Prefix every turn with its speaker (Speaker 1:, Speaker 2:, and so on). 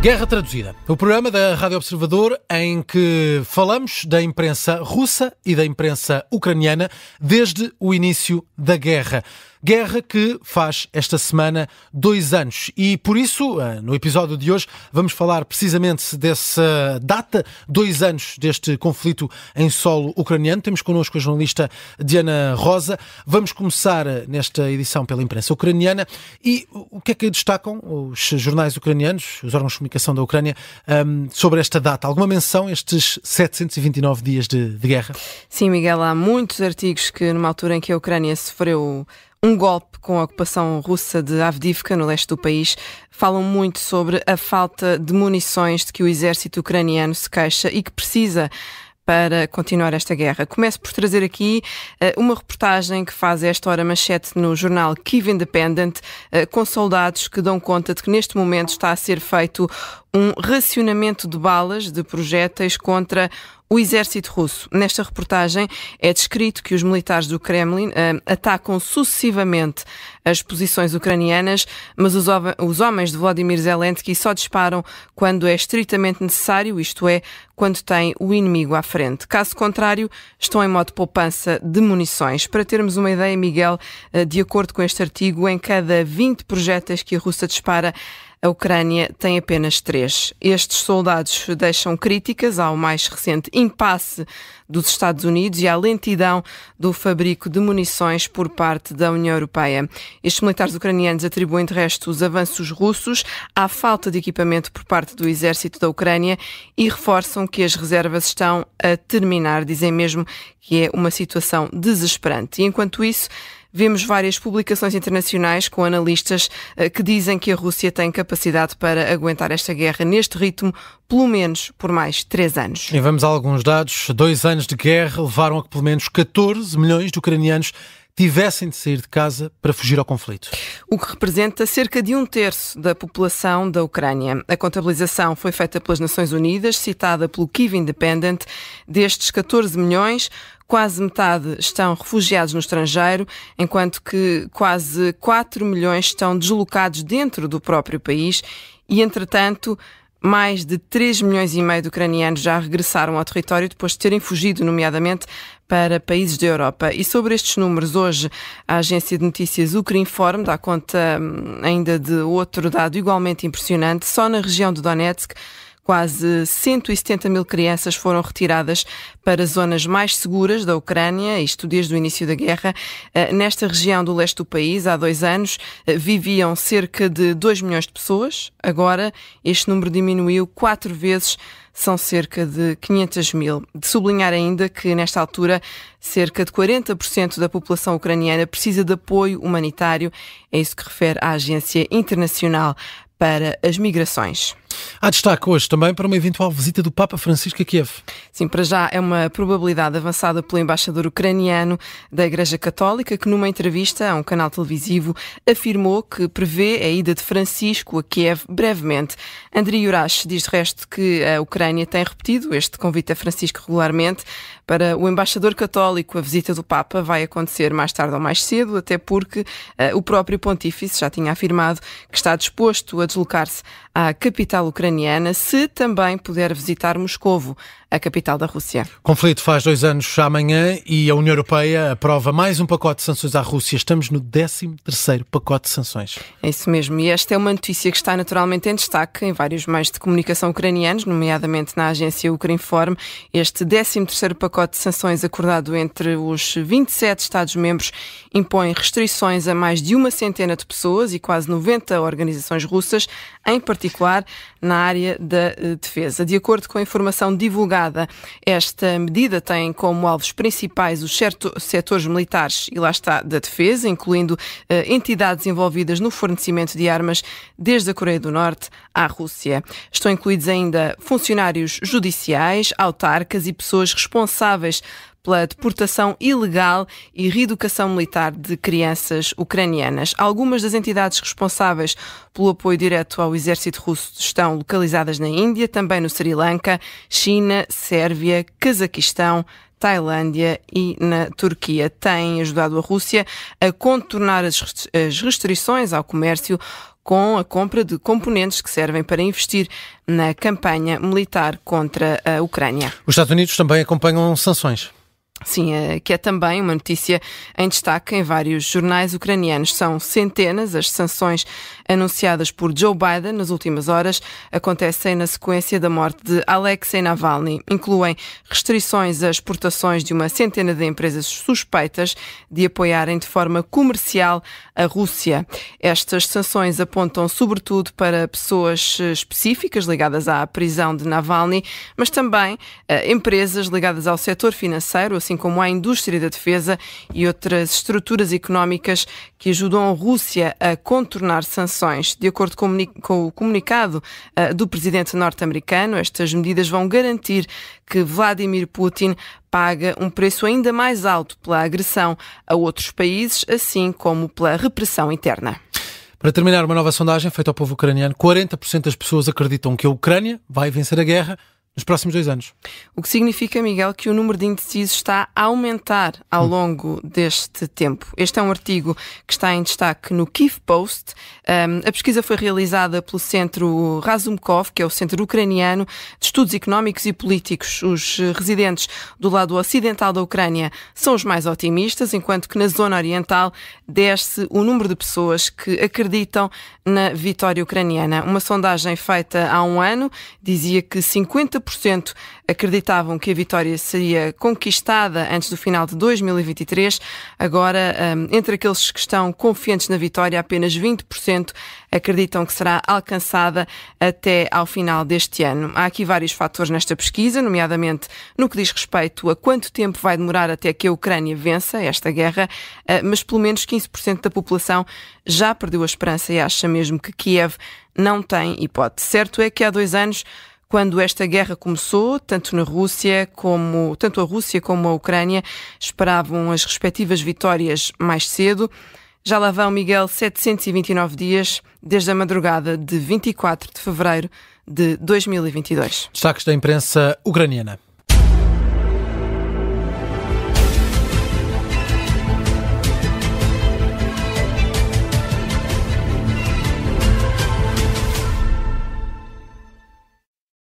Speaker 1: Guerra Traduzida, o programa da Rádio Observador em que falamos da imprensa russa e da imprensa ucraniana desde o início da guerra. Guerra que faz esta semana 2 anos e por isso, no episódio de hoje, vamos falar precisamente dessa data, 2 anos deste conflito em solo ucraniano. Temos connosco a jornalista Diana Rosa. Vamos começar nesta edição pela imprensa ucraniana e o que é que destacam os jornais ucranianos, os órgãos de comunicação da Ucrânia, sobre esta data? Alguma menção, estes 729 dias de guerra?
Speaker 2: Sim, Miguel, há muitos artigos que numa altura em que a Ucrânia sofreu um golpe com a ocupação russa de Avdiivka, no leste do país, falam muito sobre a falta de munições de que o exército ucraniano se queixa e que precisa para continuar esta guerra. Começo por trazer aqui uma reportagem que faz a esta hora manchete no jornal Kyiv Independent, com soldados que dão conta de que neste momento está a ser feito um racionamento de balas, de projéteis contra o exército russo. Nesta reportagem é descrito que os militares do Kremlin atacam sucessivamente as posições ucranianas, mas os homens de Volodymyr Zelensky só disparam quando é estritamente necessário, isto é, quando tem o inimigo à frente. Caso contrário, estão em modo poupança de munições. Para termos uma ideia, Miguel, de acordo com este artigo, em cada 20 projéteis que a Rússia dispara, a Ucrânia tem apenas 3. Estes soldados deixam críticas ao mais recente impasse dos Estados Unidos e à lentidão do fabrico de munições por parte da União Europeia. Estes militares ucranianos atribuem, de resto, os avanços russos à falta de equipamento por parte do exército da Ucrânia e reforçam que as reservas estão a terminar. Dizem mesmo que é uma situação desesperante. E, enquanto isso, vemos várias publicações internacionais com analistas que dizem que a Rússia tem capacidade para aguentar esta guerra neste ritmo, pelo menos por mais 3 anos.
Speaker 1: E vamos a alguns dados. 2 anos de guerra levaram a que pelo menos 14 milhões de ucranianos tivessem de sair de casa para fugir ao conflito.
Speaker 2: O que representa cerca de 1/3 da população da Ucrânia. A contabilização foi feita pelas Nações Unidas, citada pelo Kyiv Independent. Destes 14 milhões, quase metade estão refugiados no estrangeiro, enquanto que quase 4 milhões estão deslocados dentro do próprio país e, entretanto, mais de 3 milhões e meio de ucranianos já regressaram ao território depois de terem fugido, nomeadamente, para países da Europa. E sobre estes números, hoje, a agência de notícias Ukrinform dá conta ainda de outro dado igualmente impressionante. Só na região de Donetsk, quase 170 mil crianças foram retiradas para zonas mais seguras da Ucrânia, isto desde o início da guerra. Nesta região do leste do país, há 2 anos, viviam cerca de 2 milhões de pessoas. Agora, este número diminuiu 4 vezes, são cerca de 500 mil. De sublinhar ainda que, nesta altura, cerca de 40% da população ucraniana precisa de apoio humanitário. É isso que refere a Agência Internacional para as Migrações.
Speaker 1: Há destaque hoje também para uma eventual visita do Papa Francisco a Kiev.
Speaker 2: Sim, para já é uma probabilidade avançada pelo embaixador ucraniano da Igreja Católica, que numa entrevista a um canal televisivo afirmou que prevê a ida de Francisco a Kiev brevemente. Andriy Yurash diz de resto que a Ucrânia tem repetido este convite a Francisco regularmente. Para o embaixador católico, a visita do Papa vai acontecer mais tarde ou mais cedo, até porque o próprio pontífice já tinha afirmado que está disposto a deslocar-se à capital ucraniana se também puder visitar Moscovo, a capital da Rússia.
Speaker 1: O conflito faz 2 anos amanhã e a União Europeia aprova mais um pacote de sanções à Rússia. Estamos no 13º pacote de sanções.
Speaker 2: É isso mesmo. E esta é uma notícia que está naturalmente em destaque em vários meios de comunicação ucranianos, nomeadamente na agência Ukrinform. Este 13º pacote de sanções acordado entre os 27 Estados-membros impõe restrições a mais de 100 de pessoas e quase 90 organizações russas, em particular na área da defesa. De acordo com a informação divulgada, esta medida tem como alvos principais os setores militares e lá está da defesa, incluindo entidades envolvidas no fornecimento de armas desde a Coreia do Norte à Rússia. Estão incluídos ainda funcionários judiciais, autarcas e pessoas responsáveis pela deportação ilegal e reeducação militar de crianças ucranianas. Algumas das entidades responsáveis pelo apoio direto ao exército russo estão localizadas na Índia, também no Sri Lanka, China, Sérvia, Cazaquistão, Tailândia e na Turquia. Têm ajudado a Rússia a contornar as restrições ao comércio com a compra de componentes que servem para investir na campanha militar contra a Ucrânia.
Speaker 1: Os Estados Unidos também acompanham sanções.
Speaker 2: Sim, que é também uma notícia em destaque em vários jornais ucranianos. São centenas as sanções anunciadas por Joe Biden nas últimas horas. Acontecem na sequência da morte de Alexei Navalny. Incluem restrições às exportações de uma centena de empresas suspeitas de apoiarem de forma comercial a Rússia. Estas sanções apontam sobretudo para pessoas específicas ligadas à prisão de Navalny, mas também empresas ligadas ao setor financeiro, assim como à indústria da defesa e outras estruturas económicas que ajudam a Rússia a contornar sanções. De acordo com o comunicado do presidente norte-americano, estas medidas vão garantir que Vladimir Putin paga um preço ainda mais alto pela agressão a outros países, assim como pela repressão interna.
Speaker 1: Para terminar, uma nova sondagem feita ao povo ucraniano, 40% das pessoas acreditam que a Ucrânia vai vencer a guerra nos próximos 2 anos. O
Speaker 2: que significa, Miguel, que o número de indecisos está a aumentar ao longo deste tempo. Este é um artigo que está em destaque no Kyiv Post. A pesquisa foi realizada pelo Centro Razumkov, que é o Centro Ucraniano de Estudos Económicos e Políticos. Os residentes do lado ocidental da Ucrânia são os mais otimistas, enquanto que na zona oriental desce o número de pessoas que acreditam na vitória ucraniana. Uma sondagem feita há um ano dizia que 50% acreditavam que a vitória seria conquistada antes do final de 2023. Agora, entre aqueles que estão confiantes na vitória, apenas 20% acreditam que será alcançada até ao final deste ano. Há aqui vários fatores nesta pesquisa, nomeadamente no que diz respeito a quanto tempo vai demorar até que a Ucrânia vença esta guerra, mas pelo menos 15% da população já perdeu a esperança e acha mesmo que Kiev não tem hipótese. Certo é que há 2 anos, quando esta guerra começou, tanto a Rússia como a Ucrânia esperavam as respectivas vitórias mais cedo. Já lá vão, Miguel, 729 dias desde a madrugada de 24 de fevereiro de 2022.
Speaker 1: Destaques da imprensa ucraniana.